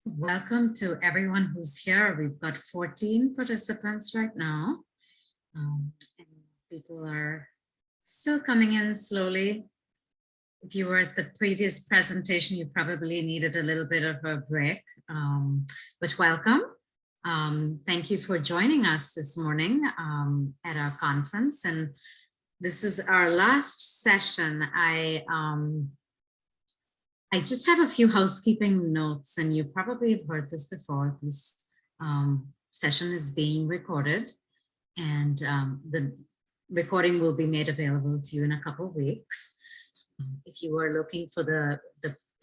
Welcome to everyone who's here. We've got 14 participants right now. And people are still coming in slowly. If you were at the previous presentation, you probably needed a little bit of a break, but welcome. Thank you for joining us this morning at our conference. And this is our last session. I just have a few housekeeping notes, and you probably have heard this before. This session is being recorded, and the recording will be made available to you in a couple of weeks. If you are looking for the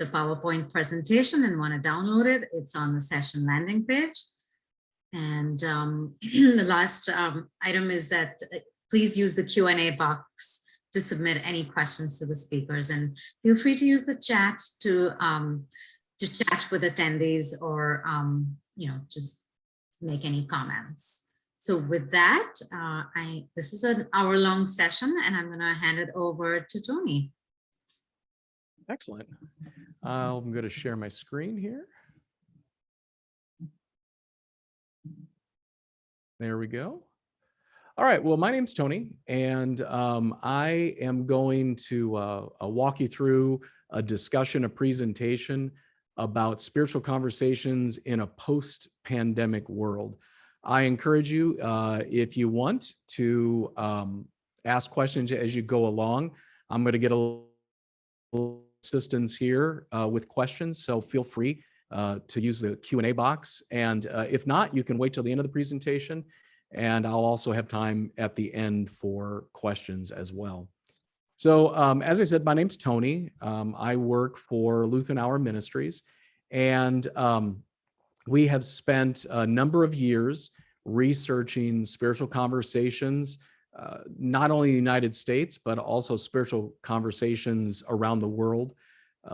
PowerPoint presentation and want to download it, it's on the session landing page. And the last item is that please use the Q&A box to submit any questions to the speakers, and feel free to use the chat to chat with attendees or just make any comments. So with that, this is an hour-long session, and I'm going to hand it over to Tony. Excellent. I'm going to share my screen here. There we go. All right, well, my name's Tony, and I am going to walk you through a discussion, a presentation about spiritual conversations in a post-pandemic world. I encourage you, if you want to ask questions as you go along. I'm going to get a little assistance here with questions, so feel free to use the Q&A box. And if not, you can wait till the end of the presentation, and I'll also have time at the end for questions as well. So as I said, my name's Tony. I work for Lutheran Hour Ministries, and we have spent a number of years researching spiritual conversations, not only in the United States, but also spiritual conversations around the world.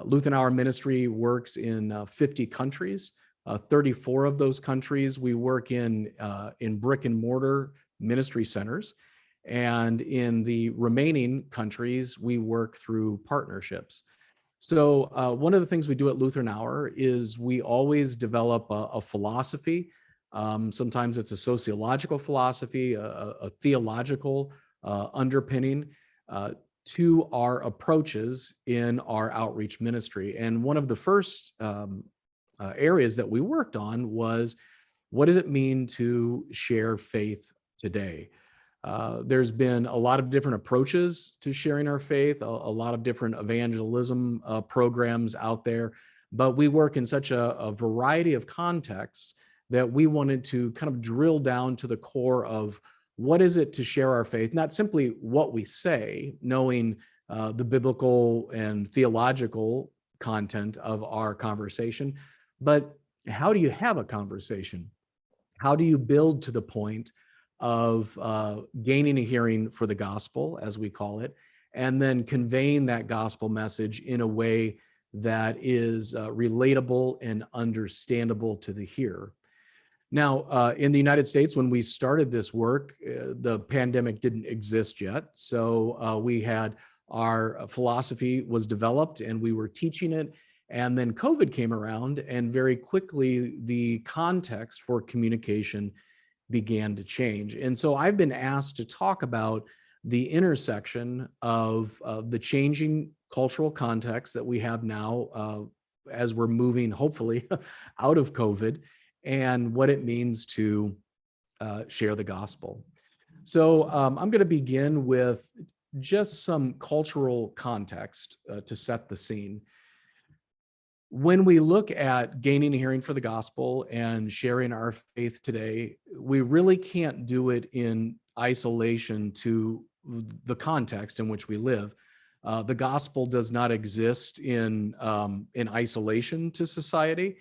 Lutheran Hour Ministry works in 50 countries. 34 of those countries we work in brick and mortar ministry centers, and in the remaining countries we work through partnerships. So one of the things we do at Lutheran Hour is we always develop a philosophy. Sometimes it's a sociological philosophy, a theological underpinning to our approaches in our outreach ministry. And one of the first areas that we worked on was, what does it mean to share faith today? There's been a lot of different approaches to sharing our faith, a lot of different evangelism programs out there, but we work in such a variety of contexts that we wanted to kind of drill down to the core of what is it to share our faith, not simply what we say, knowing the biblical and theological content of our conversation, but how do you have a conversation? How do you build to the point of gaining a hearing for the gospel, as we call it, and then conveying that gospel message in a way that is relatable and understandable to the hearer? Now, in the United States, when we started this work, the pandemic didn't exist yet. So we had our philosophy was developed and we were teaching it. And then COVID came around, and very quickly the context for communication began to change. And so I've been asked to talk about the intersection of the changing cultural context that we have now as we're moving, hopefully, out of COVID, and what it means to share the gospel. So I'm going to begin with just some cultural context to set the scene. When we look at gaining a hearing for the gospel and sharing our faith today, we really can't do it in isolation to the context in which we live. The gospel does not exist in isolation to society.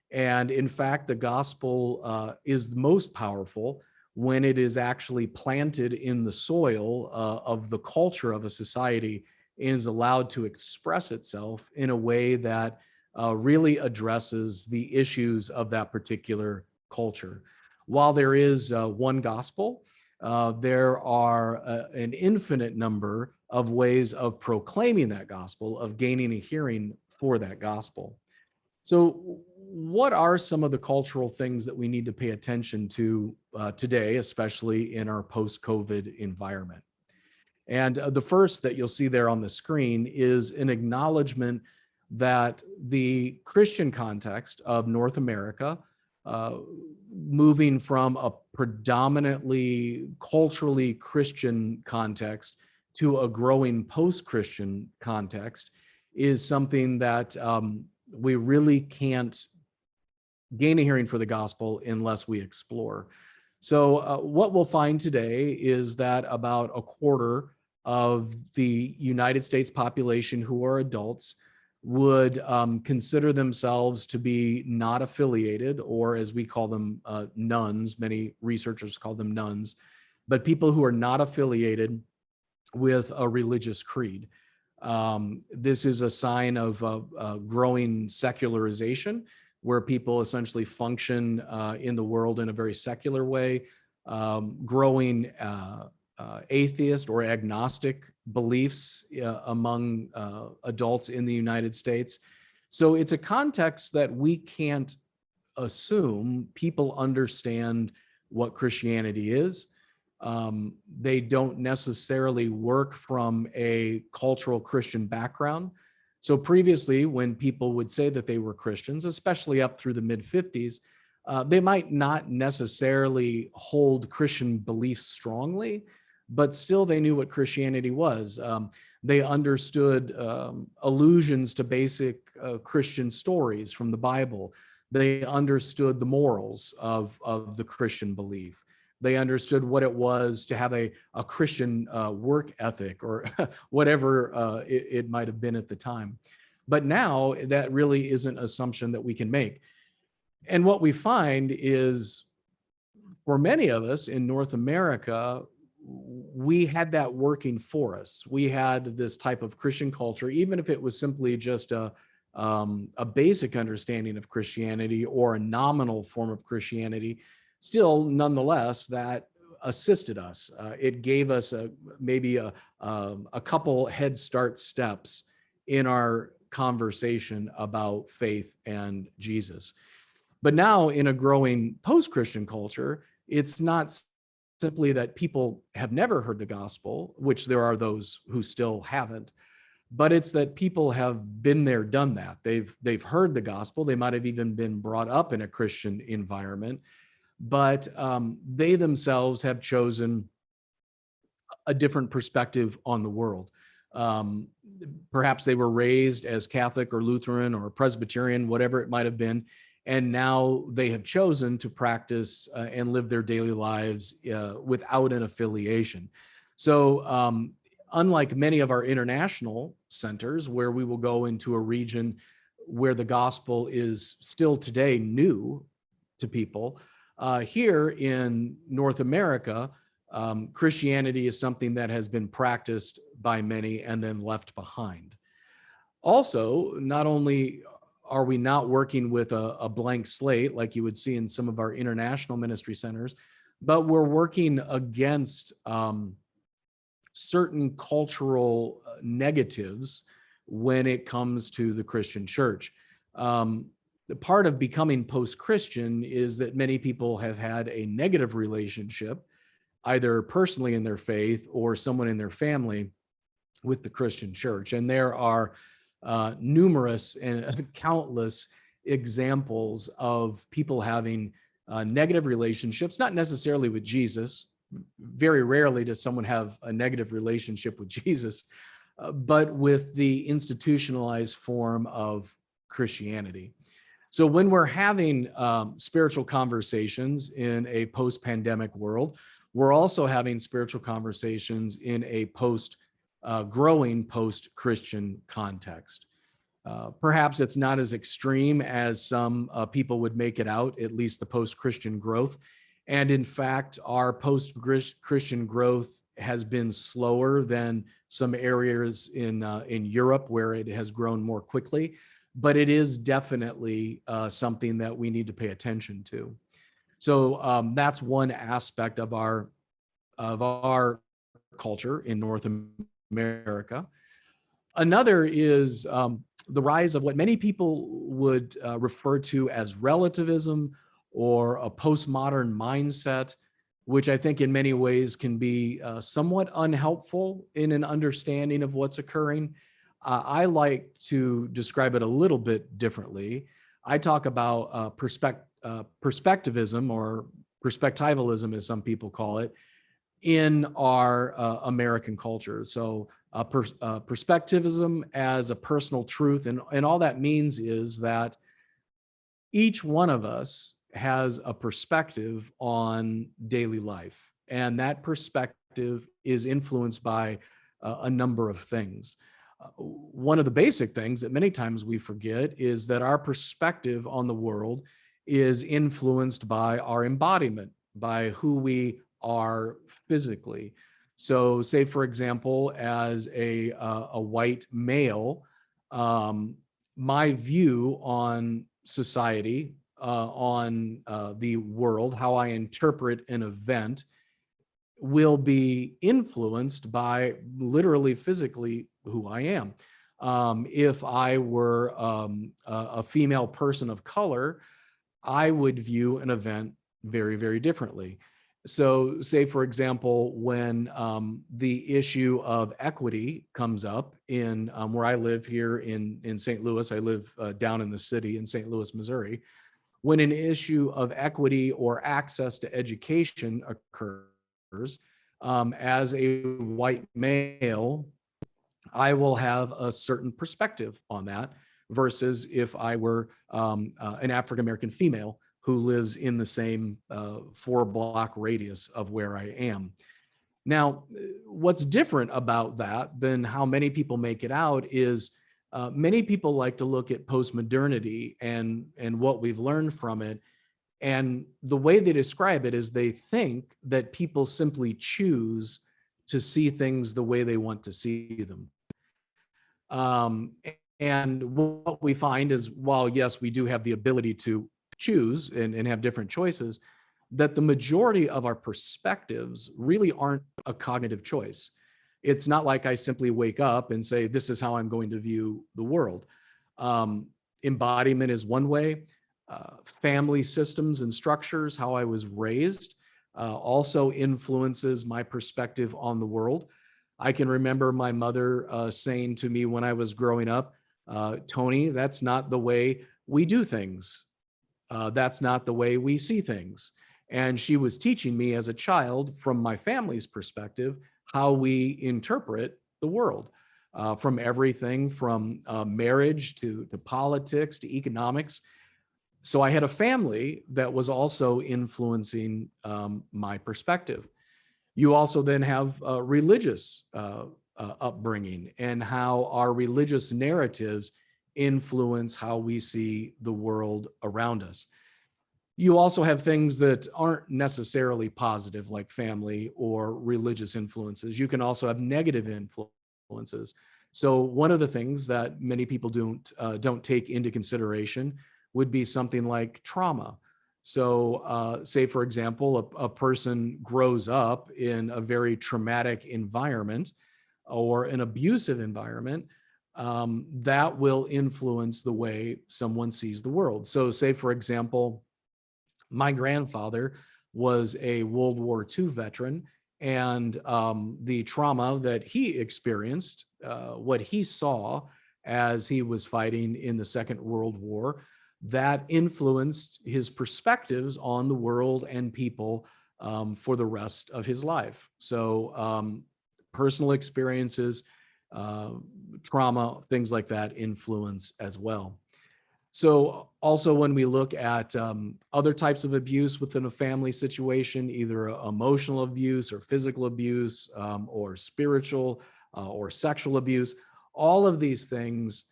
And in fact, the gospel is most powerful when it is actually planted in the soil of the culture of a society and is allowed to express itself in a way that really addresses the issues of that particular culture. While there is one gospel, there are an infinite number of ways of proclaiming that gospel, of gaining a hearing for that gospel. So what are some of the cultural things that we need to pay attention to today, especially in our post-COVID environment? And the first that you'll see there on the screen is an acknowledgement that the Christian context of North America, moving from a predominantly culturally Christian context to a growing post-Christian context, is something that we really can't gain a hearing for the gospel unless we explore. So what we'll find today is that about a quarter of the United States population who are adults would consider themselves to be not affiliated, or as we call them, nuns. Many researchers call them nuns, but people who are not affiliated with a religious creed. This is a sign of growing secularization, where people essentially function in the world in a very secular way, growing atheist or agnostic beliefs among adults in the United States. So it's a context that we can't assume people understand what Christianity is. They don't necessarily work from a cultural Christian background. So previously, when people would say that they were Christians, especially up through the mid-50s, they might not necessarily hold Christian beliefs strongly, but still they knew what Christianity was. They understood allusions to basic Christian stories from the Bible. They understood the morals of the Christian belief. They understood what it was to have a Christian work ethic, or whatever it might have been at the time. But now that really isn't an assumption that we can make. And what we find is, for many of us in North America, we had that working for us. We had this type of Christian culture, even if it was simply just a basic understanding of Christianity or a nominal form of Christianity. Still, nonetheless, that assisted us. It gave us maybe a couple head start steps in our conversation about faith and Jesus. But now, in a growing post-Christian culture, it's not simply that people have never heard the gospel, which there are those who still haven't, but it's that people have been there, done that. They've heard the gospel. They might have even been brought up in a Christian environment, but they themselves have chosen a different perspective on the world. Perhaps they were raised as Catholic or Lutheran or Presbyterian, whatever it might have been, and now they have chosen to practice and live their daily lives without an affiliation. So unlike many of our international centers, where we will go into a region where the gospel is still today new to people, here in North America, Christianity is something that has been practiced by many and then left behind. Also, not only are we not working with a blank slate like you would see in some of our international ministry centers, but we're working against certain cultural negatives when it comes to the Christian church. The part of becoming post-Christian is that many people have had a negative relationship, either personally in their faith or someone in their family, with the Christian church. And there are numerous and countless examples of people having negative relationships, not necessarily with Jesus. Very rarely does someone have a negative relationship with Jesus, but with the institutionalized form of Christianity. So when we're having spiritual conversations in a post-pandemic world, we're also having spiritual conversations in a growing post-Christian context. Perhaps it's not as extreme as some people would make it out, at least the post-Christian growth. And in fact, our post-Christian growth has been slower than some areas in Europe, where it has grown more quickly. But it is definitely something that we need to pay attention to. So that's one aspect of our culture in North America. Another is the rise of what many people would refer to as relativism or a postmodern mindset, which I think in many ways can be somewhat unhelpful in an understanding of what's occurring. I like to describe it a little bit differently. I talk about perspectivism or perspectivalism, as some people call it, in our American culture. So perspectivism as a personal truth. And all that means is that each one of us has a perspective on daily life. And that perspective is influenced by a number of things. One of the basic things that many times we forget is that our perspective on the world is influenced by our embodiment, by who we are physically. So, say for example, as a white male, my view on society, on the world, how I interpret an event, will be influenced by literally physically who I am. If I were a female person of color, I would view an event very, very differently. So, say, for example, when the issue of equity comes up in where I live here in St. Louis, I live down in the city in St. Louis, Missouri. When an issue of equity or access to education occurs, as a white male, I will have a certain perspective on that versus if I were an African American female who lives in the same 4-block radius of where I am. Now, what's different about that than how many people make it out is many people like to look at postmodernity and what we've learned from it. And the way they describe it is they think that people simply choose to see things the way they want to see them. Um, and what we find is, while yes, we do have the ability to choose and have different choices, that the majority of our perspectives really aren't a cognitive choice. It's not like I simply wake up and say, this is how I'm going to view the world. Embodiment is one way. Family systems and structures, how I was raised, also influences my perspective on the world. I can remember my mother saying to me when I was growing up, Tony, that's not the way we do things. That's not the way we see things. And she was teaching me as a child, from my family's perspective, how we interpret the world, from everything from marriage to politics to economics. So I had a family that was also influencing my perspective. You also then have religious upbringing and how our religious narratives influence how we see the world around us. You also have things that aren't necessarily positive, like family or religious influences. You can also have negative influences. So one of the things that many people don't take into consideration would be something like trauma. So say, for example, a person grows up in a very traumatic environment or an abusive environment, that will influence the way someone sees the world. So say, for example, my grandfather was a World War II veteran, and the trauma that he experienced, what he saw as he was fighting in the Second World War, that influenced his perspectives on the world and people for the rest of his life. So personal experiences, trauma, things like that influence as well. So also when we look at other types of abuse within a family situation, either emotional abuse or physical abuse, or spiritual or sexual abuse, all of these things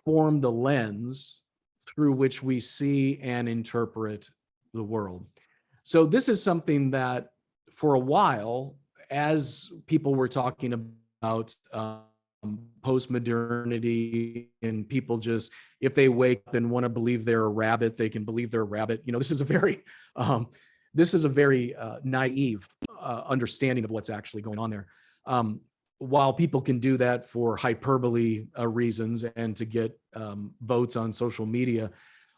form the lens through which we see and interpret the world. So this is something that for a while, as people were talking about post-modernity and people just, if they wake up and want to believe they're a rabbit, they can believe they're a rabbit. You know, this is a very naive understanding of what's actually going on there. while people can do that for hyperbole reasons and to get votes on social media,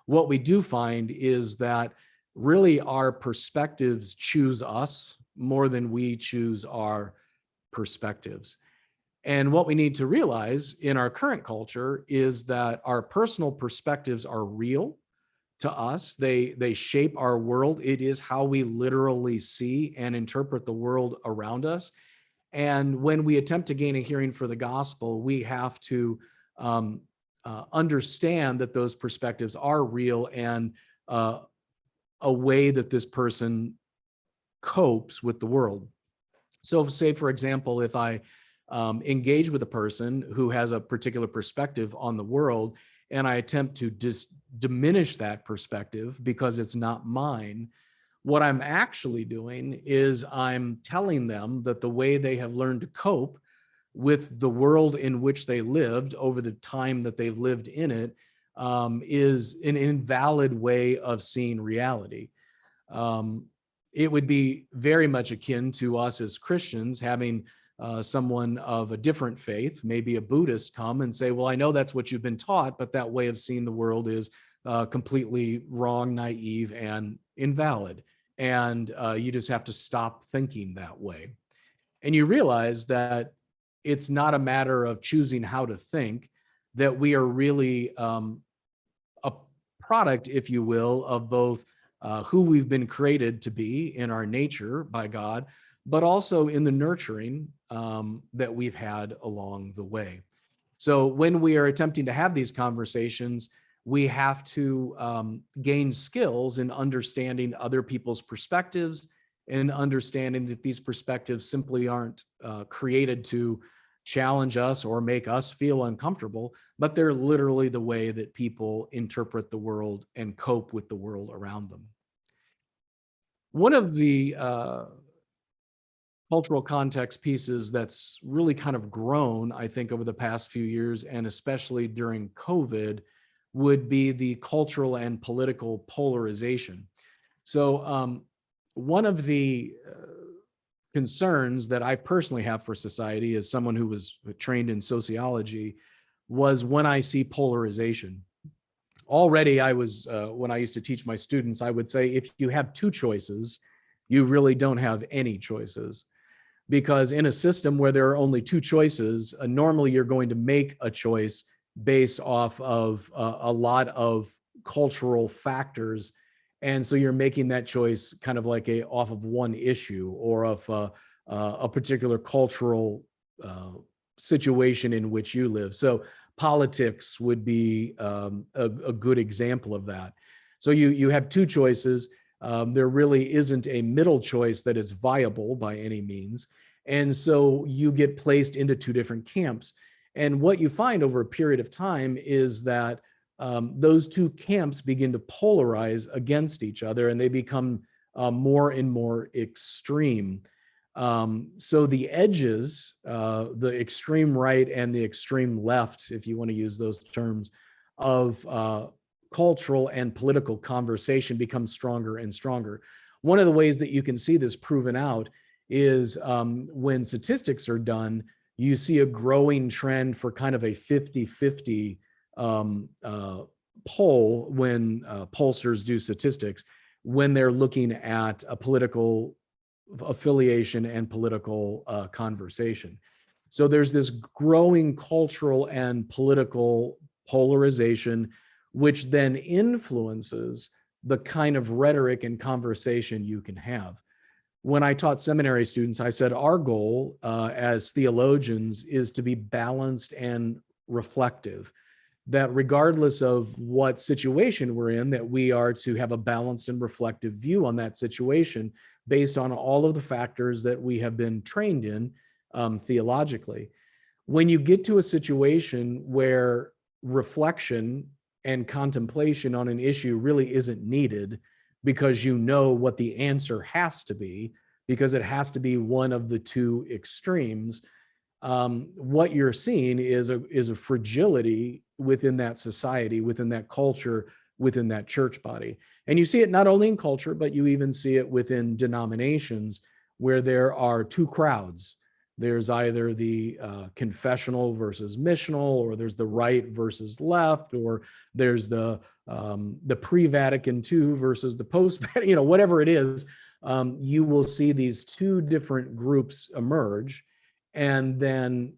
what we do find is that really our perspectives choose us more than we choose our perspectives. And what we need to realize in our current culture is that our personal perspectives are real to us. They shape our world. It is how we literally see and interpret the world around us. And when we attempt to gain a hearing for the gospel, we have to understand that those perspectives are real and a way that this person copes with the world. So say, for example, if I engage with a person who has a particular perspective on the world, and I attempt to diminish that perspective because it's not mine, what I'm actually doing is I'm telling them that the way they have learned to cope with the world in which they lived over the time that they've lived in it is an invalid way of seeing reality. It would be very much akin to us as Christians having someone of a different faith, maybe a Buddhist, come and say, well, I know that's what you've been taught, but that way of seeing the world is completely wrong, naive, and invalid. And you just have to stop thinking that way. And you realize that it's not a matter of choosing how to think, that we are really a product, if you will, of both who we've been created to be in our nature by God, but also in the nurturing that we've had along the way. So when we are attempting to have these conversations, we have to gain skills in understanding other people's perspectives and understanding that these perspectives simply aren't created to challenge us or make us feel uncomfortable, but they're literally the way that people interpret the world and cope with the world around them. One of the cultural context pieces that's really kind of grown, I think, over the past few years, and especially during COVID, would be the cultural and political polarization. So one of the concerns that I personally have for society as someone who was trained in sociology was when I see polarization. Already I was, when I used to teach my students, I would say, if you have two choices, you really don't have any choices. Because in a system where there are only two choices, normally you're going to make a choice based off of a lot of cultural factors. And so you're making that choice kind of like off of one issue or of a particular cultural situation in which you live. So politics would be a good example of that. So you have two choices. There really isn't a middle choice that is viable by any means. And so you get placed into two different camps. And what you find over a period of time is that those two camps begin to polarize against each other, and they become more and more extreme. So the edges, the extreme right and the extreme left, if you want to use those terms, of cultural and political conversation becomes stronger and stronger. One of the ways that you can see this proven out is when statistics are done, you see a growing trend for kind of a 50-50 poll when pollsters do statistics, when they're looking at a political affiliation and political conversation. So there's this growing cultural and political polarization, which then influences the kind of rhetoric and conversation you can have. When I taught seminary students, I said our goal as theologians is to be balanced and reflective, that regardless of what situation we're in, that we are to have a balanced and reflective view on that situation based on all of the factors that we have been trained in theologically. When you get to a situation where reflection and contemplation on an issue really isn't needed because you know what the answer has to be, because it has to be one of the two extremes, what you're seeing is a fragility within that society, within that culture, within that church body. And you see it not only in culture, but you even see it within denominations where there are two crowds. There's either the confessional versus missional, or there's the right versus left, or there's the pre-Vatican II versus the post-Vatican, whatever it is. You will see these two different groups emerge, and then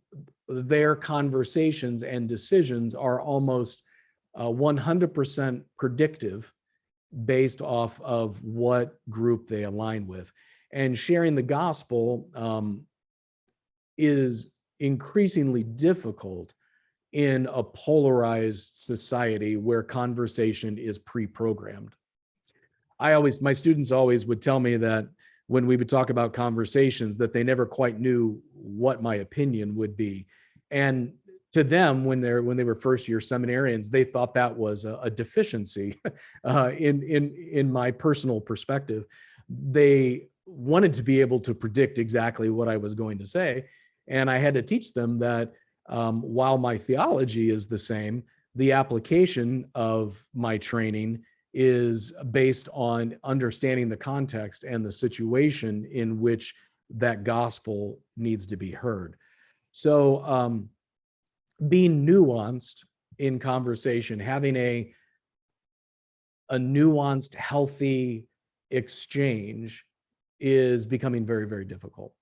their conversations and decisions are almost 100% predictive based off of what group they align with. And sharing the gospel is increasingly difficult in a polarized society where conversation is pre-programmed. My students always would tell me that when we would talk about conversations, that they never quite knew what my opinion would be. And to them, when they were first year seminarians, they thought that was a deficiency in my personal perspective. They wanted to be able to predict exactly what I was going to say. And I had to teach them that while my theology is the same, the application of my training is based on understanding the context and the situation in which that gospel needs to be heard. So being nuanced in conversation, having a nuanced, healthy exchange is becoming very, very difficult.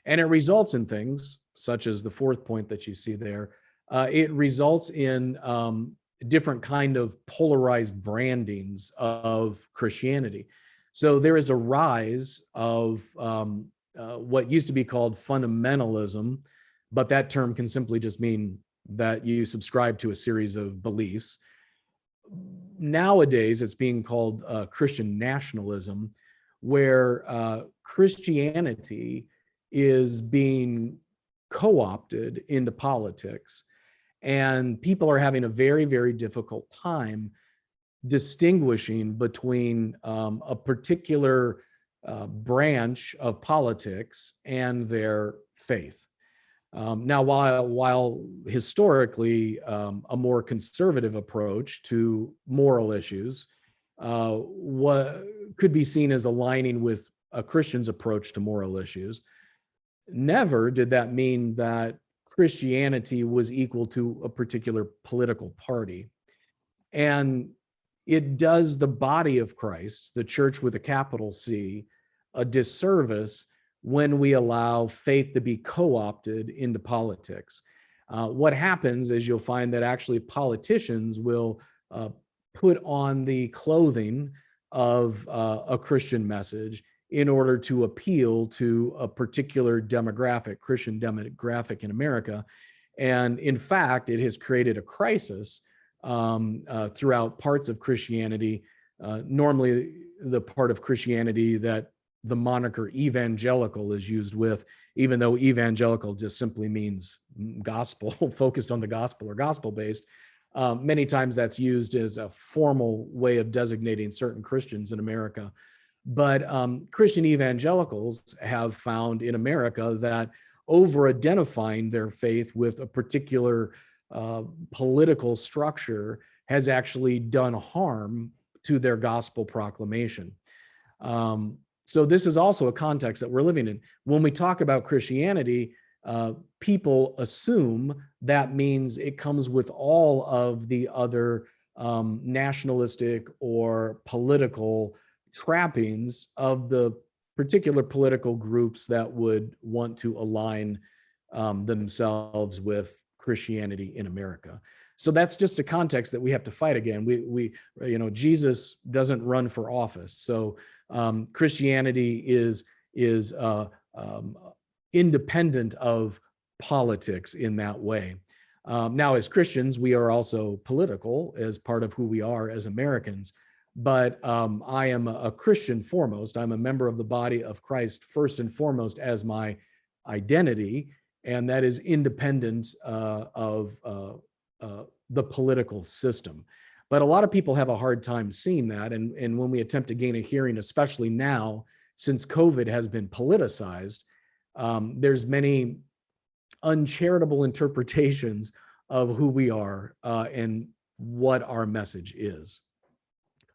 And it results in things such as the fourth point that you see there. It results in different kind of polarized brandings of Christianity. So there is a rise of what used to be called fundamentalism, but that term can simply just mean that you subscribe to a series of beliefs. Nowadays, it's being called Christian nationalism, where Christianity is being co-opted into politics, and people are having a very, very difficult time distinguishing between a particular branch of politics and their faith. Now, while historically a more conservative approach to moral issues what could be seen as aligning with a Christian's approach to moral issues, never did that mean that Christianity was equal to a particular political party. And it does the body of Christ, the church with a capital C, a disservice when we allow faith to be co-opted into politics. What happens is you'll find that actually politicians will put on the clothing of a Christian message in order to appeal to a particular demographic, Christian demographic in America. And in fact, it has created a crisis throughout parts of Christianity, normally the part of Christianity that the moniker evangelical is used with, even though evangelical just simply means gospel, focused on the gospel or gospel-based. Many times that's used as a formal way of designating certain Christians in America. But Christian evangelicals have found in America that over-identifying their faith with a particular political structure has actually done harm to their gospel proclamation. So this is also a context that we're living in. When we talk about Christianity, people assume that means it comes with all of the other nationalistic or political trappings of the particular political groups that would want to align themselves with Christianity in America. So that's just a context that we have to fight again. Jesus doesn't run for office. So Christianity is independent of politics in that way. Now, as Christians, we are also political as part of who we are as Americans. But I am a Christian foremost. I'm a member of the body of Christ first and foremost as my identity, and that is independent of the political system. But a lot of people have a hard time seeing that, and when we attempt to gain a hearing, especially now, since COVID has been politicized, there's many uncharitable interpretations of who we are and what our message is.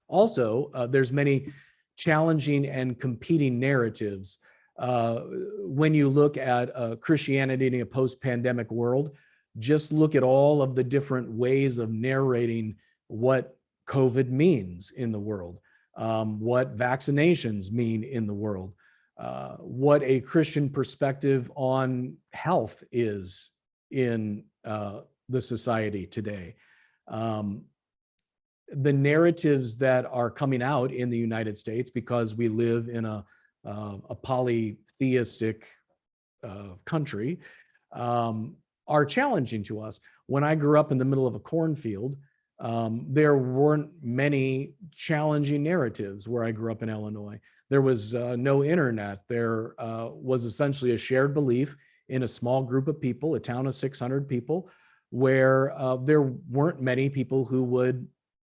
Also, there's many challenging and competing narratives when you look at Christianity in a post-pandemic world, just look at all of the different ways of narrating what COVID means in the world, what vaccinations mean in the world, what a Christian perspective on health is in the society today. The narratives that are coming out in the United States, because we live in a polytheistic country, are challenging to us. When I grew up in the middle of a cornfield, there weren't many challenging narratives where I grew up in Illinois. There was no internet. There was essentially a shared belief in a small group of people, a town of 600 people, where there weren't many people who would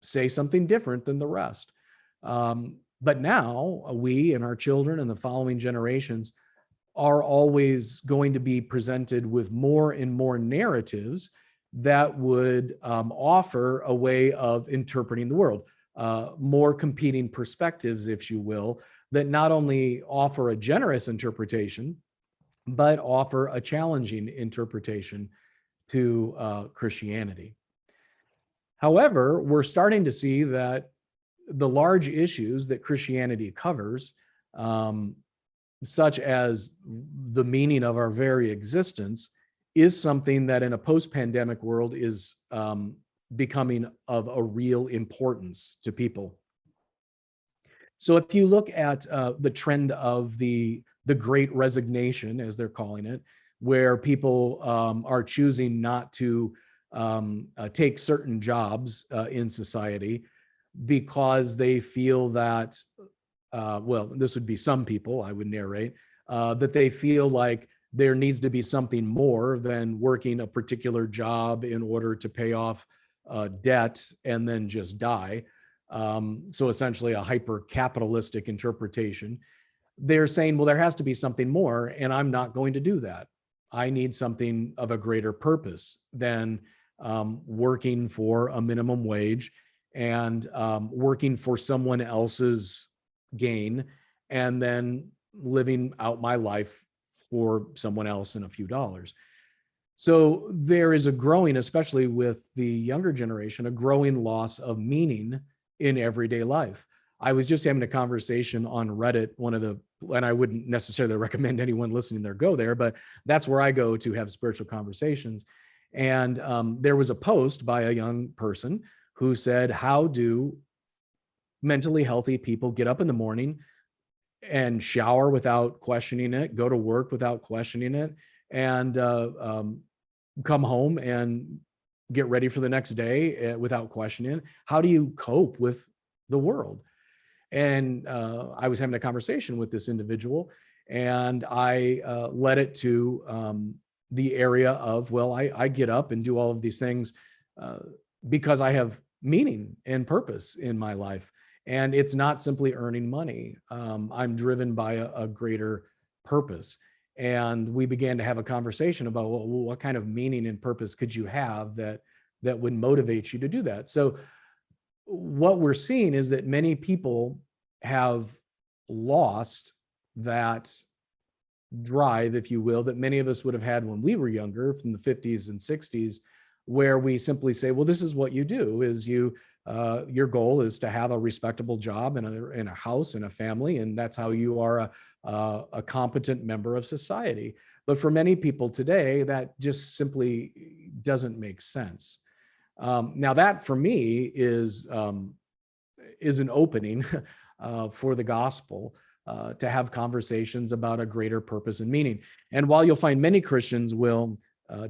say something different than the rest. But now we and our children and the following generations are always going to be presented with more and more narratives that would offer a way of interpreting the world, more competing perspectives, if you will, that not only offer a generous interpretation, but offer a challenging interpretation to Christianity. However, we're starting to see that the large issues that Christianity covers, such as the meaning of our very existence, is something that in a post-pandemic world is becoming of a real importance to people. So if you look at the trend of the Great Resignation, as they're calling it, where people are choosing not to take certain jobs in society because they feel that, well, this would be some people, I would narrate, that they feel like there needs to be something more than working a particular job in order to pay off debt and then just die. So essentially a hyper-capitalistic interpretation. They're saying, well, there has to be something more, and I'm not going to do that. I need something of a greater purpose than working for a minimum wage and working for someone else's gain and then living out my life for someone else and a few dollars. So there is a growing, especially with the younger generation, a growing loss of meaning in everyday life. I was just having a conversation on Reddit, and I wouldn't necessarily recommend anyone listening there go there, but that's where I go to have spiritual conversations. And there was a post by a young person who said, how do mentally healthy people get up in the morning and shower without questioning it, go to work without questioning it, and come home and get ready for the next day without questioning it? How do you cope with the world? And I was having a conversation with this individual, and I led it to the area of, well, I get up and do all of these things because I have meaning and purpose in my life. And it's not simply earning money. I'm driven by a greater purpose. And we began to have a conversation about, well, what kind of meaning and purpose could you have that would motivate you to do that? So what we're seeing is that many people have lost that drive, if you will, that many of us would have had when we were younger, from the 50s and 60s, where we simply say, well, this is what you do, is your goal is to have a respectable job and a house and a family, and that's how you are a competent member of society. But for many people today, that just simply doesn't make sense. Now that for me is an opening for the gospel to have conversations about a greater purpose and meaning. And while you'll find many Christians will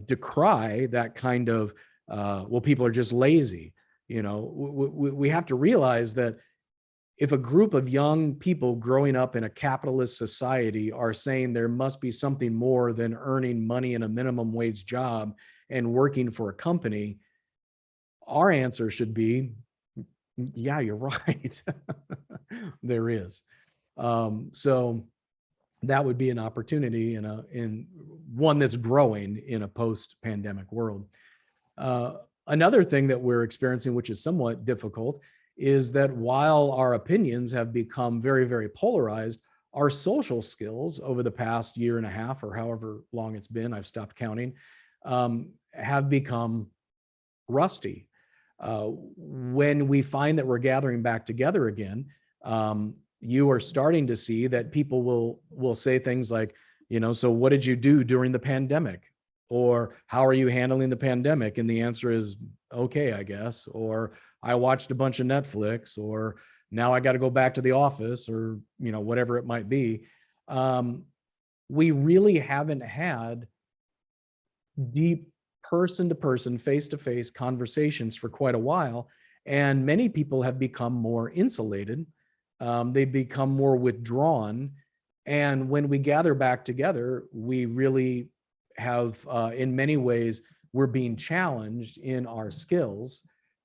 decry that kind of, well, people are just lazy, we have to realize that if a group of young people growing up in a capitalist society are saying there must be something more than earning money in a minimum wage job and working for a company, our answer should be, yeah, you're right. There is. So that would be an opportunity in one that's growing in a post-pandemic world. Another thing that we're experiencing, which is somewhat difficult, is that while our opinions have become very, very polarized, our social skills over the past year and a half, or however long it's been, I've stopped counting, have become rusty. When we find that we're gathering back together again, you are starting to see that people will say things like, so what did you do during the pandemic? Or how are you handling the pandemic? And the answer is, okay, I guess. Or I watched a bunch of Netflix, or now I got to go back to the office, or, whatever it might be. We really haven't had deep person-to-person, face-to-face conversations for quite a while. And many people have become more insulated. They've become more withdrawn. And when we gather back together, we really have, in many ways, we're being challenged in our skills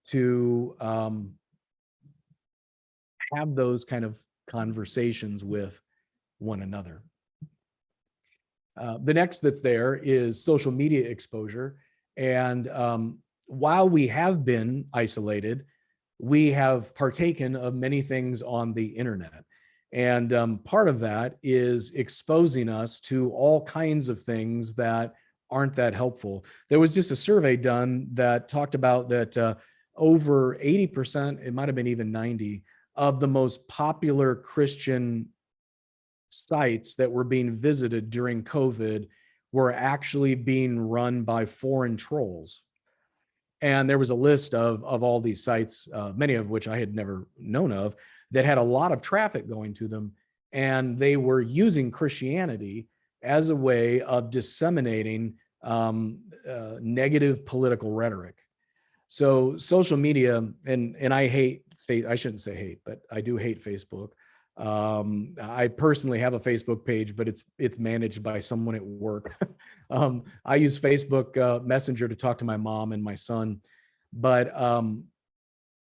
to have those kind of conversations with one another. The next that's there is social media exposure. And while we have been isolated, we have partaken of many things on the internet. And part of that is exposing us to all kinds of things that aren't that helpful. There was just a survey done that talked about that over 80%, it might have been even 90, of the most popular Christian sites that were being visited during COVID were actually being run by foreign trolls. And there was a list of all these sites, many of which I had never known of, that had a lot of traffic going to them. And they were using Christianity as a way of disseminating negative political rhetoric. So social media, and I hate, I shouldn't say hate, but I do hate Facebook. I personally have a Facebook page, but it's managed by someone at work. I use Facebook Messenger to talk to my mom and my son. But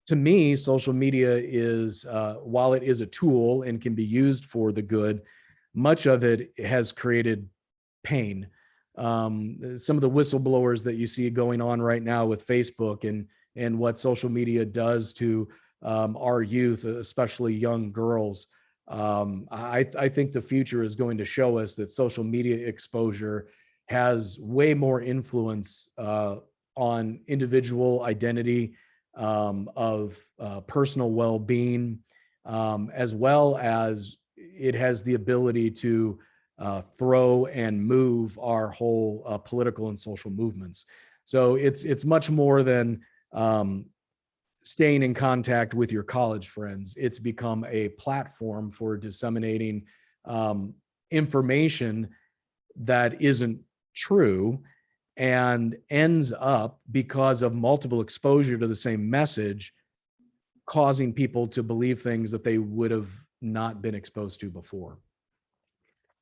to me, social media is, while it is a tool and can be used for the good, much of it has created pain. Some of the whistleblowers that you see going on right now with Facebook and what social media does to our youth, especially young girls. I think the future is going to show us that social media exposure has way more influence on individual identity, of personal well-being, as well as it has the ability to throw and move our whole political and social movements. So it's much more than staying in contact with your college friends. It's become a platform for disseminating information that isn't true and ends up, because of multiple exposure to the same message, causing people to believe things that they would have not been exposed to before.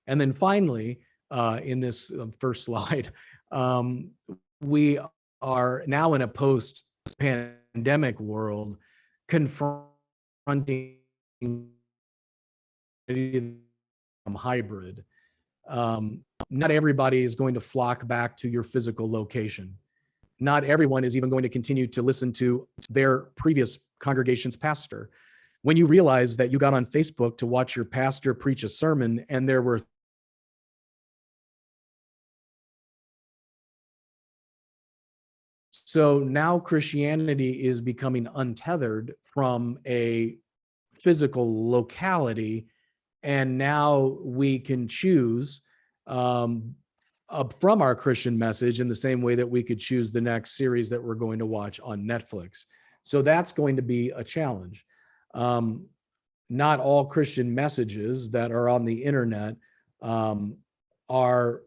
And then finally, in this first slide, we are now in a post-pandemic world confronting hybrid. Not everybody is going to flock back to your physical location. Not everyone is even going to continue to listen to their previous congregation's pastor. When you realize that you got on Facebook to watch your pastor preach a sermon and there were So now Christianity is becoming untethered from a physical locality, and now we can choose from our Christian message in the same way that we could choose the next series that we're going to watch on Netflix. So that's going to be a challenge. Not all Christian messages that are on the internet are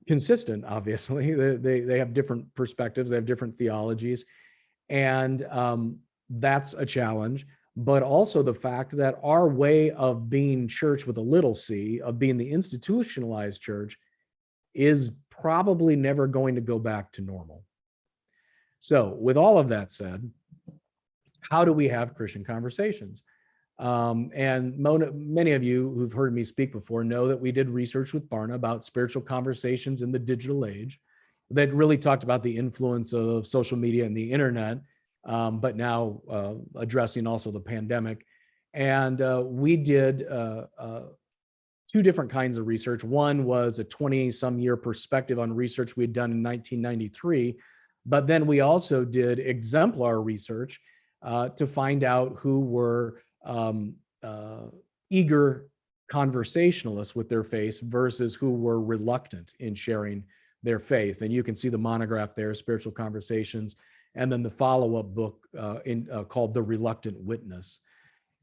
consistent, obviously. They have different perspectives, they have different theologies, and that's a challenge. But also the fact that our way of being church with a little c, of being the institutionalized church, is probably never going to go back to normal. So with all of that said, how do we have Christian conversations? And many of you who've heard me speak before know that we did research with Barna about spiritual conversations in the digital age that really talked about the influence of social media and the internet, but now addressing also the pandemic. And we did two different kinds of research. One was a 20-some year perspective on research we had done in 1993, but then we also did exemplar research to find out who were eager conversationalists with their faith versus who were reluctant in sharing their faith. And you can see the monograph there, Spiritual Conversations, and then the follow-up book called The Reluctant Witness.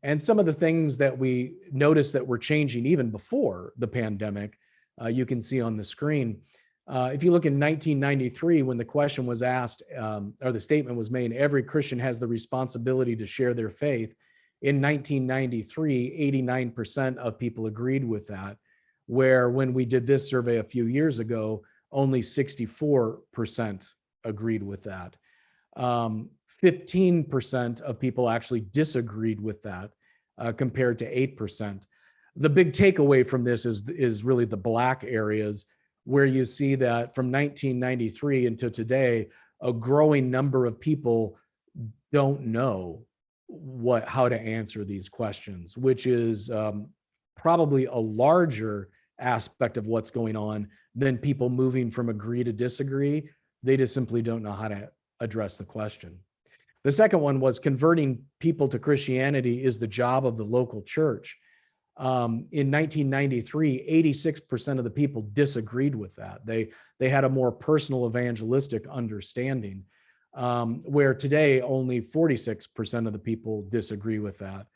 And some of the things that we noticed that were changing even before the pandemic, you can see on the screen. If you look in 1993, when the question was asked, or the statement was made, every Christian has the responsibility to share their faith. In 1993, 89% of people agreed with that, where when we did this survey a few years ago, only 64% agreed with that. 15% of people actually disagreed with that, compared to 8%. The big takeaway from this is really the black areas, where you see that from 1993 until today, a growing number of people don't know how to answer these questions, which is probably a larger aspect of what's going on than people moving from agree to disagree. They just simply don't know how to address the question. The second one was converting people to Christianity is the job of the local church. In 1993, 86% of the people disagreed with that. They had a more personal evangelistic understanding, where today only 46% of the people disagree with that.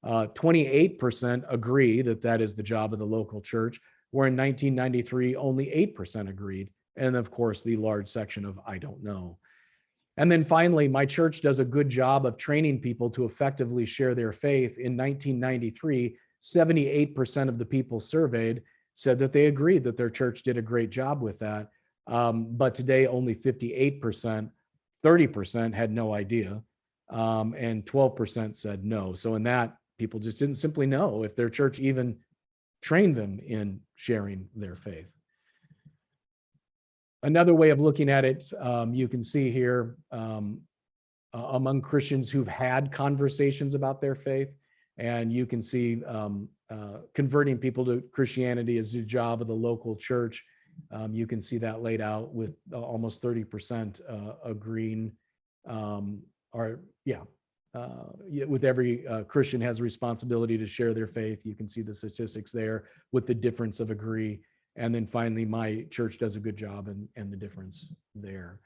28% agree that that is the job of the local church, where in 1993, only 8% agreed. And of course, the large section of I don't know. And then finally, my church does a good job of training people to effectively share their faith. In 1993, 78% of the people surveyed said that they agreed that their church did a great job with that. But today, only 58%, 30% had no idea, and 12% said no. So in that, people just didn't simply know if their church even trained them in sharing their faith. Another way of looking at it, you can see here, among Christians who've had conversations about their faith, and you can see converting people to Christianity is the job of the local church. You can see that laid out with almost 30% agreeing, with every Christian has a responsibility to share their faith. You can see the statistics there with the difference of agree. And then finally, my church does a good job, and the difference there.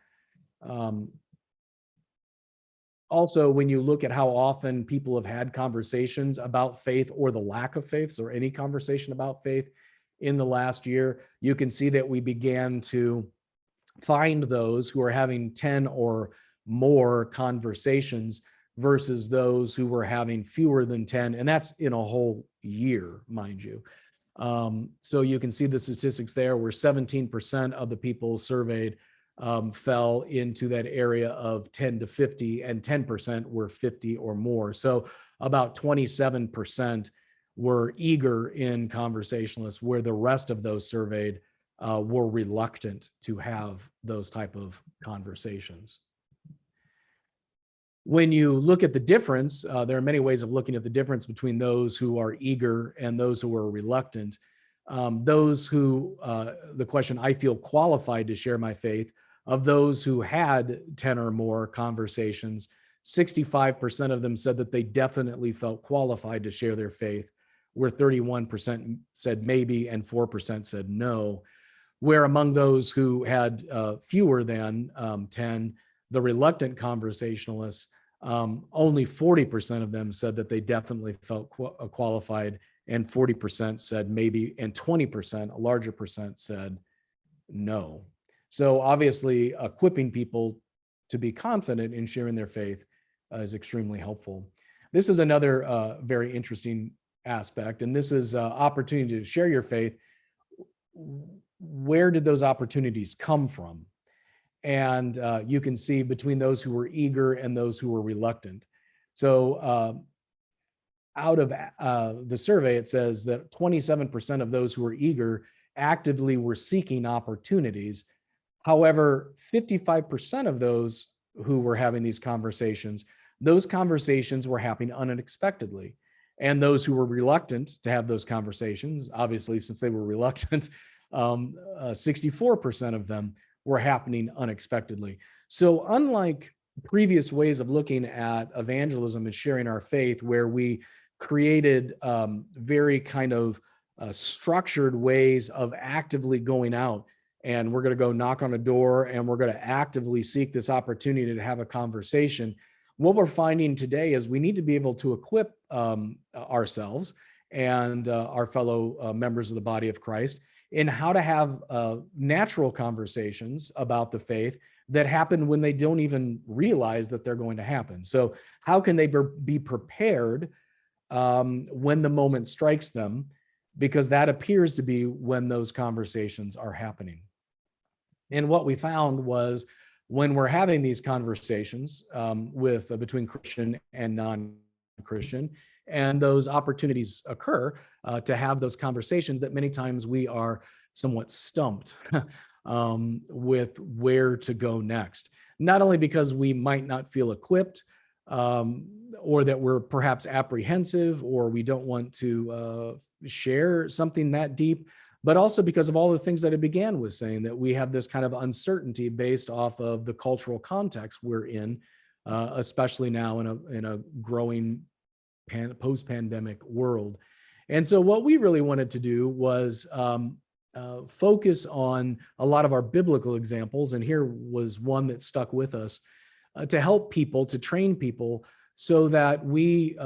Also, when you look at how often people have had conversations about faith or the lack of faith, or any conversation about faith in the last year, you can see that we began to find those who are having 10 or more conversations versus those who were having fewer than 10. And that's in a whole year, mind you. So you can see the statistics there, where 17% of the people surveyed fell into that area of 10 to 50, and 10% were 50 or more. So about 27% were eager in conversationalists, where the rest of those surveyed were reluctant to have those type of conversations. When you look at the difference, there are many ways of looking at the difference between those who are eager and those who are reluctant. Those who, the question, I feel qualified to share my faith, of those who had 10 or more conversations, 65% of them said that they definitely felt qualified to share their faith, where 31% said maybe and 4% said no. Where among those who had fewer than 10, the reluctant conversationalists, only 40% of them said that they definitely felt qualified, and 40% said maybe, and 20%, a larger percent, said no. So obviously, equipping people to be confident in sharing their faith is extremely helpful. This is another very interesting aspect, and this is opportunity to share your faith. Where did those opportunities come from? And you can see between those who were eager and those who were reluctant. So out of the survey, it says that 27% of those who were eager actively were seeking opportunities. However, 55% of those who were having these conversations, those conversations were happening unexpectedly. and those who were reluctant to have those conversations. Obviously, since they were reluctant, 64% of them were happening unexpectedly. So unlike previous ways of looking at evangelism and sharing our faith, where we created very kind of structured ways of actively going out, and we're going to go knock on a door and we're going to actively seek this opportunity to have a conversation. What we're finding today is we need to be able to equip ourselves and our fellow members of the body of Christ in how to have natural conversations about the faith that happen when they don't even realize that they're going to happen. So how can they be prepared when the moment strikes them? Because that appears to be when those conversations are happening. And what we found was when we're having these conversations between Christian and non-Christian, and those opportunities occur to have those conversations, that many times we are somewhat stumped with where to go next. Not only because we might not feel equipped, or that we're perhaps apprehensive, or we don't want to share something that deep, but also because of all the things that I began with saying, that we have this kind of uncertainty based off of the cultural context we're in, especially now in a growing post-pandemic world. And so what we really wanted to do was focus on a lot of our biblical examples, and here was one that stuck with us, to help people, to train people, so that we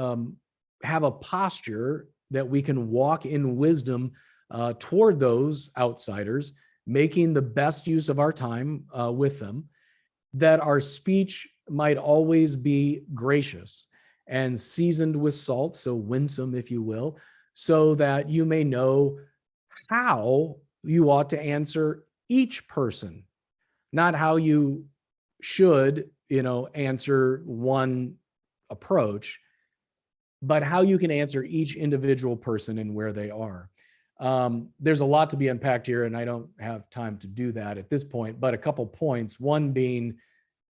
have a posture that we can walk in wisdom toward those outsiders, making the best use of our time with them, that our speech might always be gracious and seasoned with salt, so winsome, if you will, so that you may know how you ought to answer each person, not how you should, answer one approach, but how you can answer each individual person and where they are. There's a lot to be unpacked here, and I don't have time to do that at this point, but a couple points. One being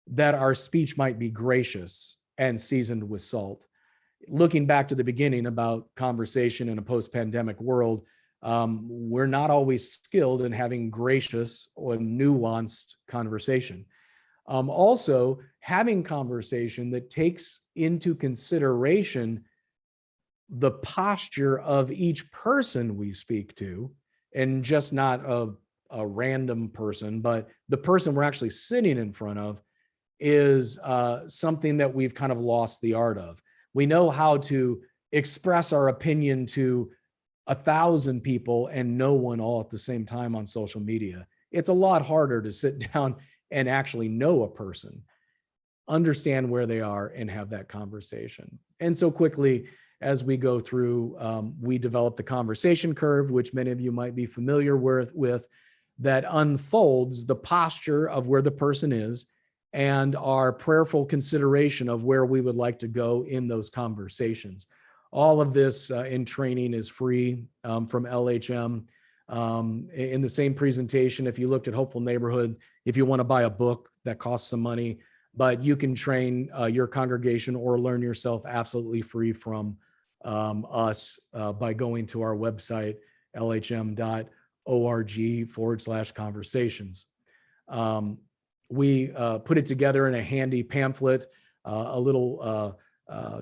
that our speech might be gracious and seasoned with salt. Looking back to the beginning about conversation in a post-pandemic world, we're not always skilled in having gracious or nuanced conversation. Also, having conversation that takes into consideration the posture of each person we speak to, and just not a random person, but the person we're actually sitting in front of, is something that we've kind of lost the art of. We know how to express our opinion to 1,000 people and no one all at the same time on social media. It's a lot harder to sit down and actually know a person, understand where they are, and have that conversation. And so quickly, as we go through, we develop the conversation curve, which many of you might be familiar with, that unfolds the posture of where the person is and our prayerful consideration of where we would like to go in those conversations. All of this in training is free from LHM. In the same presentation, if you looked at Hopeful Neighborhood, if you want to buy a book, that costs some money, but you can train your congregation or learn yourself absolutely free from us by going to our website, lhm.org/conversations. We put it together in a handy pamphlet, a little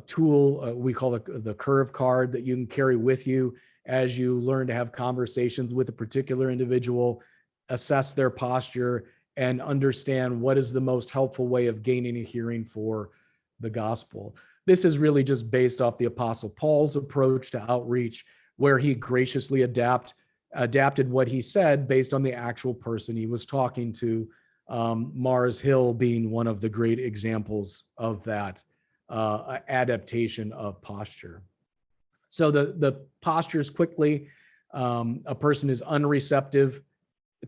tool we call the curve card, that you can carry with you as you learn to have conversations with a particular individual, assess their posture, and understand what is the most helpful way of gaining a hearing for the gospel. This is really just based off the Apostle Paul's approach to outreach, where he graciously adapted what he said based on the actual person he was talking to, Mars Hill being one of the great examples of that adaptation of posture. So the postures quickly, a person is unreceptive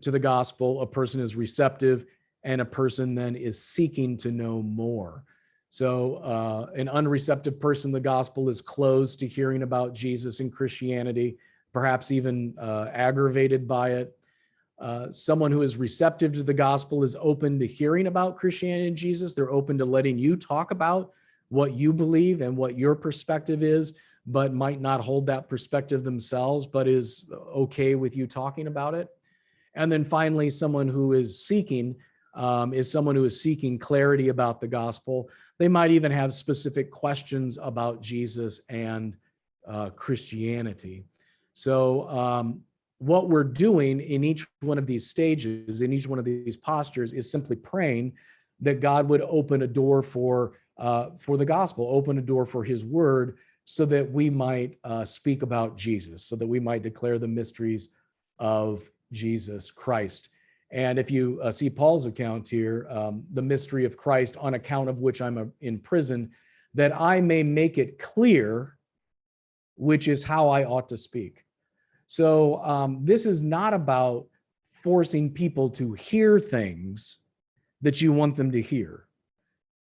to the gospel, a person is receptive, and a person then is seeking to know more. So an unreceptive person, the gospel, is closed to hearing about Jesus and Christianity, perhaps even aggravated by it. Someone who is receptive to the gospel is open to hearing about Christianity and Jesus. They're open to letting you talk about what you believe and what your perspective is, but might not hold that perspective themselves, but is okay with you talking about it. And then finally, someone who is seeking is someone who is seeking clarity about the gospel. They might even have specific questions about Jesus and Christianity. So what we're doing in each one of these stages, in each one of these postures, is simply praying that God would open a door for the gospel, open a door for his word, so that we might speak about Jesus, so that we might declare the mysteries of Jesus Christ. And if you see Paul's account here, the mystery of Christ, on account of which I'm in prison, that I may make it clear which is how I ought to speak. So this is not about forcing people to hear things that you want them to hear.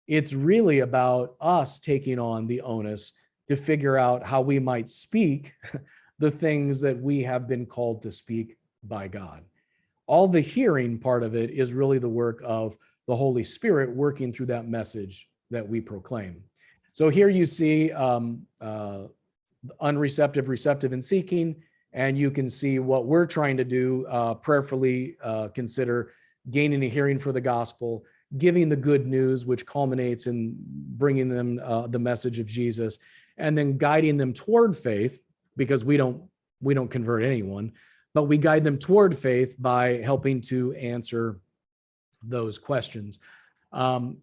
It's really about us taking on the onus to figure out how we might speak the things that we have been called to speak by God. All the hearing part of it is really the work of the Holy Spirit working through that message that we proclaim. So here you see unreceptive, receptive, and seeking, and you can see what we're trying to do, prayerfully consider gaining a hearing for the gospel, giving the good news, which culminates in bringing them the message of Jesus, and then guiding them toward faith, because we don't convert anyone, but we guide them toward faith by helping to answer those questions.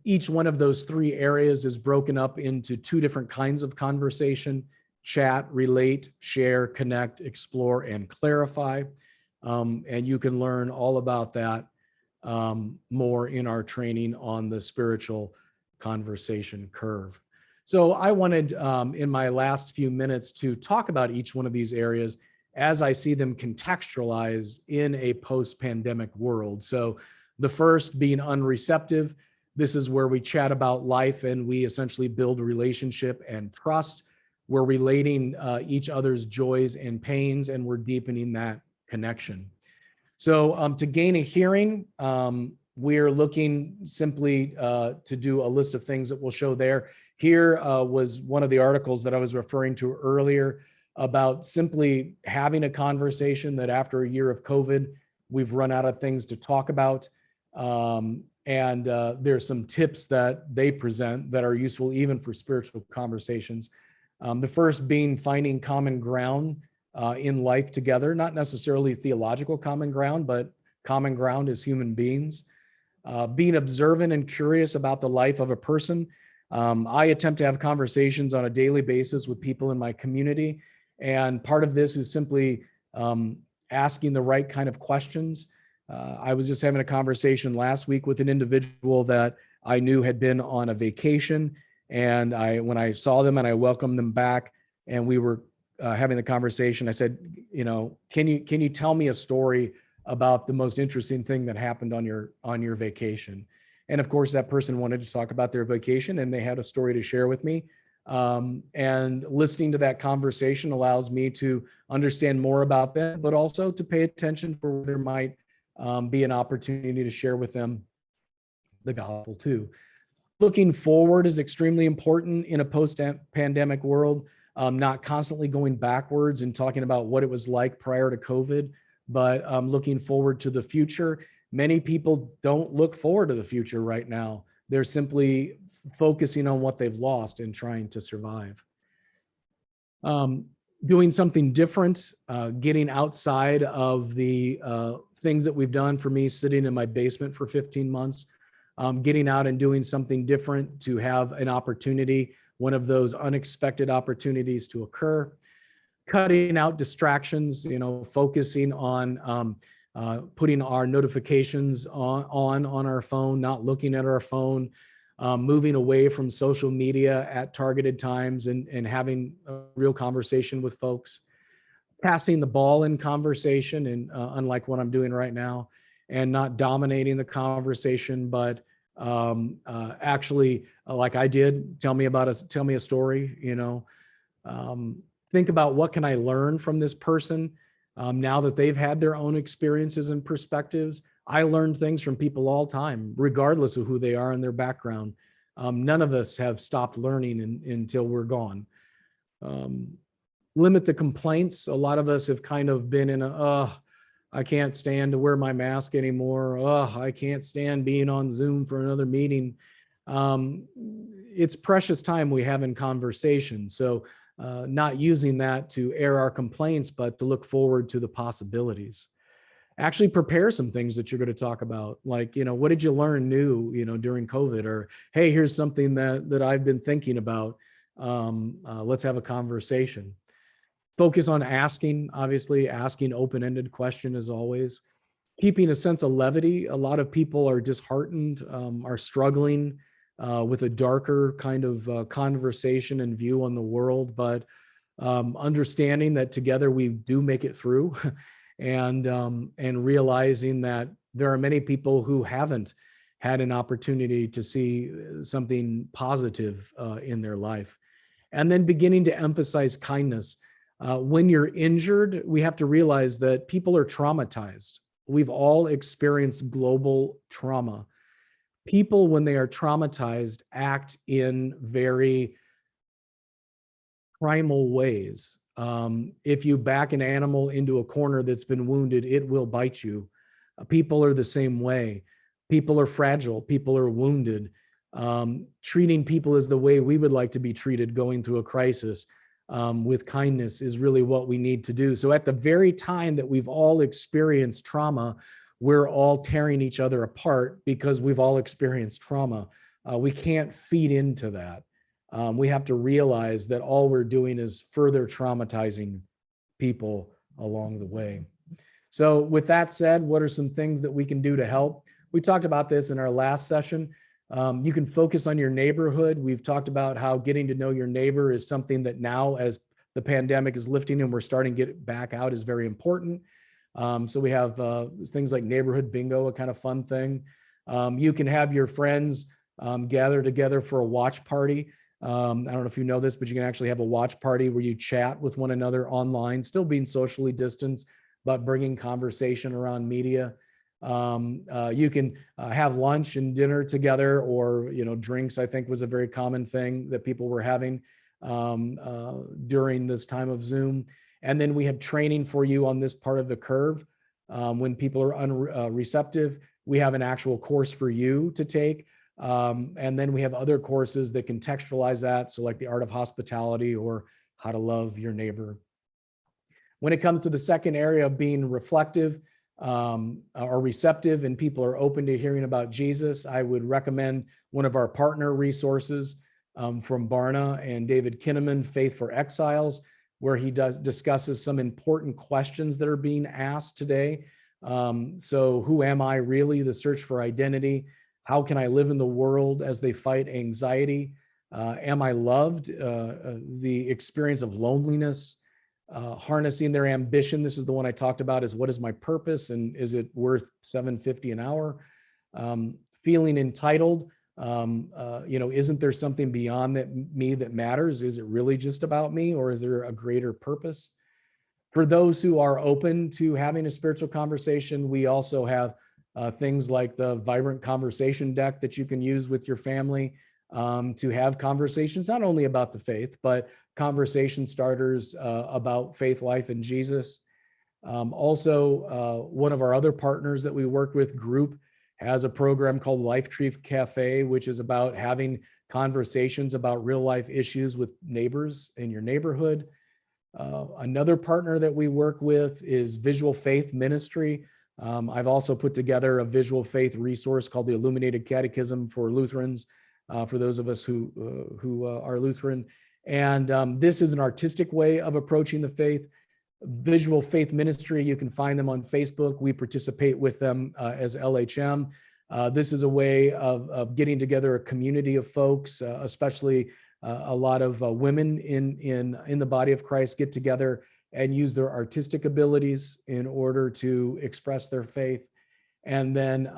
Each one of those three areas is broken up into two different kinds of conversation: chat, relate, share, connect, explore, and clarify. And you can learn all about that more in our training on the spiritual conversation curve. So I wanted in my last few minutes to talk about each one of these areas as I see them contextualized in a post-pandemic world. So the first being unreceptive. This is where we chat about life and we essentially build a relationship and trust. We're relating each other's joys and pains, and we're deepening that connection. So to gain a hearing, we're looking simply to do a list of things that we'll show there. Here was one of the articles that I was referring to earlier about simply having a conversation that after a year of COVID, we've run out of things to talk about. And there's some tips that they present that are useful even for spiritual conversations. The first being finding common ground in life together, not necessarily theological common ground, but common ground as human beings. Being observant and curious about the life of a person. I attempt to have conversations on a daily basis with people in my community. And part of this is simply asking the right kind of questions. I was just having a conversation last week with an individual that I knew had been on a vacation. And when I saw them and I welcomed them back and we were having the conversation, I said, can you tell me a story about the most interesting thing that happened on your vacation? And of course, that person wanted to talk about their vacation and they had a story to share with me. And listening to that conversation allows me to understand more about them, but also to pay attention for where there might be an opportunity to share with them the gospel too. Looking forward is extremely important in a post-pandemic world, not constantly going backwards and talking about what it was like prior to COVID, but looking forward to the future. Many people don't look forward to the future right now. They're simply focusing on what they've lost and trying to survive. Doing something different, getting outside of the things that we've done. For me, sitting in my basement for 15 months, getting out and doing something different to have an opportunity, one of those unexpected opportunities to occur. Cutting out distractions, focusing on putting our notifications on our phone, not looking at our phone, moving away from social media at targeted times and having a real conversation with folks. Passing the ball in conversation, and unlike what I'm doing right now, and not dominating the conversation, but actually, like I did, tell me a story. Think about what can I learn from this person now that they've had their own experiences and perspectives. I learn things from people all the time, regardless of who they are and their background. None of us have stopped learning until we're gone. limit the complaints. A lot of us have kind of been in I can't stand to wear my mask anymore. I can't stand being on Zoom for another meeting. It's precious time we have in conversation. So not using that to air our complaints, but to look forward to the possibilities. Actually prepare some things that you're going to talk about. Like, what did you learn new, during COVID? Or, hey, here's something that I've been thinking about. Let's have a conversation. Focus on asking open-ended question as always. Keeping a sense of levity. A lot of people are disheartened, are struggling with a darker kind of conversation and view on the world, but understanding that together we do make it through, and realizing that there are many people who haven't had an opportunity to see something positive in their life. And then beginning to emphasize kindness. When you're injured, we have to realize that people are traumatized. We've all experienced global trauma. People, when they are traumatized, act in very primal ways. If you back an animal into a corner that's been wounded, it will bite you. People are the same way. People are fragile. People are wounded. Treating people as the way we would like to be treated going through a crisis with kindness is really what we need to do. So at the very time that we've all experienced trauma, we're all tearing each other apart because we've all experienced trauma. We can't feed into that. We have to realize that all we're doing is further traumatizing people along the way. So with that said, what are some things that we can do to help? We talked about this in our last session. You can focus on your neighborhood. We've talked about how getting to know your neighbor is something that now, as the pandemic is lifting and we're starting to get back out, is very important. So we have things like neighborhood bingo, a kind of fun thing. You can have your friends gather together for a watch party. I don't know if you know this, but you can actually have a watch party where you chat with one another online, still being socially distanced, but bringing conversation around media. You can have lunch and dinner together, or drinks, I think, was a very common thing that people were having during this time of Zoom. And then we have training for you on this part of the curve. When people are unreceptive, we have an actual course for you to take. And then we have other courses that contextualize that. So like the art of hospitality or how to love your neighbor. When it comes to the second area of being reflective or receptive, and people are open to hearing about Jesus, I would recommend one of our partner resources from Barna and David Kinnaman, Faith for Exiles, where he discusses some important questions that are being asked today. So who am I really? The search for identity. How can I live in the world as they fight anxiety? Am I loved? The experience of loneliness, harnessing their ambition. This is the one I talked about, is what is my purpose and is it worth $7.50 an hour? Feeling entitled. Isn't there something beyond me that matters? Is it really just about me, or is there a greater purpose? For those who are open to having a spiritual conversation, we also have things like the Vibrant Conversation deck that you can use with your family to have conversations, not only about the faith, but conversation starters about faith, life, and Jesus. Also, one of our other partners that we work with, Group, has a program called Life Tree Cafe, which is about having conversations about real life issues with neighbors in your neighborhood. Another partner that we work with is Visual Faith Ministry. I've also put together a visual faith resource called the Illuminated Catechism for Lutherans, for those of us who are Lutheran. And this is an artistic way of approaching the faith. Visual Faith Ministry, you can find them on Facebook. We participate with them as LHM. This is a way of getting together a community of folks, especially a lot of women in the body of Christ get together and use their artistic abilities in order to express their faith. And then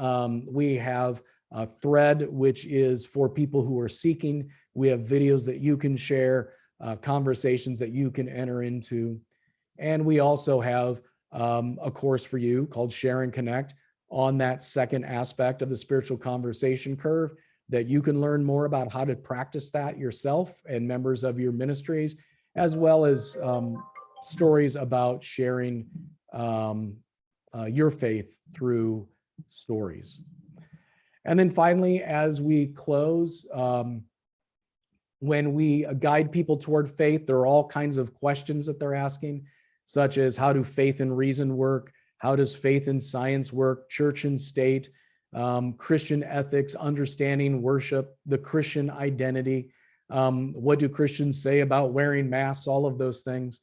we have a Thread, which is for people who are seeking. We have videos that you can share, conversations that you can enter into. And we also have a course for you called Share and Connect on that second aspect of the spiritual conversation curve, that you can learn more about how to practice that yourself and members of your ministries. as well as stories about sharing your faith through stories. And then finally, as we close, when we guide people toward faith, there are all kinds of questions that they're asking, such as how do faith and reason work? How does faith and science work? Church and state, Christian ethics, understanding worship, the Christian identity. What do Christians say about wearing masks? All of those things.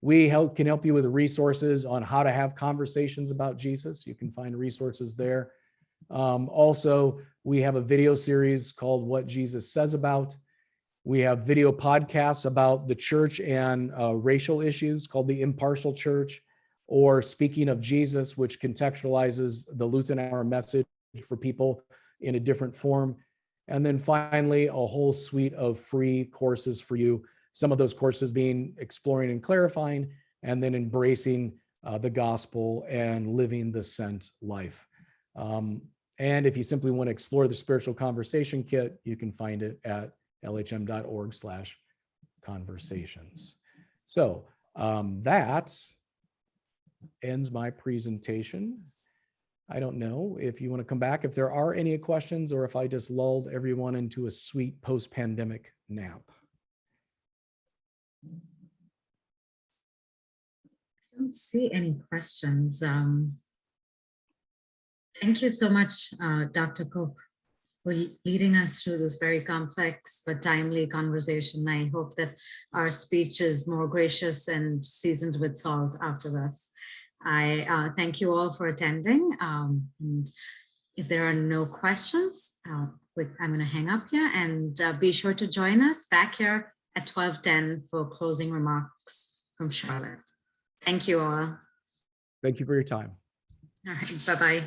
We can help you with resources on how to have conversations about Jesus. You can find resources there. Also, we have a video series called What Jesus Says About. We have video podcasts about the church and racial issues called The Impartial Church, or Speaking of Jesus, which contextualizes the Lutheran hour message for people in a different form. And then finally, a whole suite of free courses for you. Some of those courses being Exploring and Clarifying, and then Embracing the Gospel and Living the Sent Life. And if you simply want to explore the Spiritual Conversation Kit, you can find it at lhm.org/conversations. So that ends my presentation. I don't know if you want to come back, if there are any questions, or if I just lulled everyone into a sweet post-pandemic nap. I don't see any questions. Thank you so much, Dr. Cook, for leading us through this very complex but timely conversation. I hope that our speech is more gracious and seasoned with salt after this. I thank you all for attending. And if there are no questions, I'm going to hang up here, and be sure to join us back here at 12:10 for closing remarks from Charlotte. Thank you all. Thank you for your time. All right, bye-bye.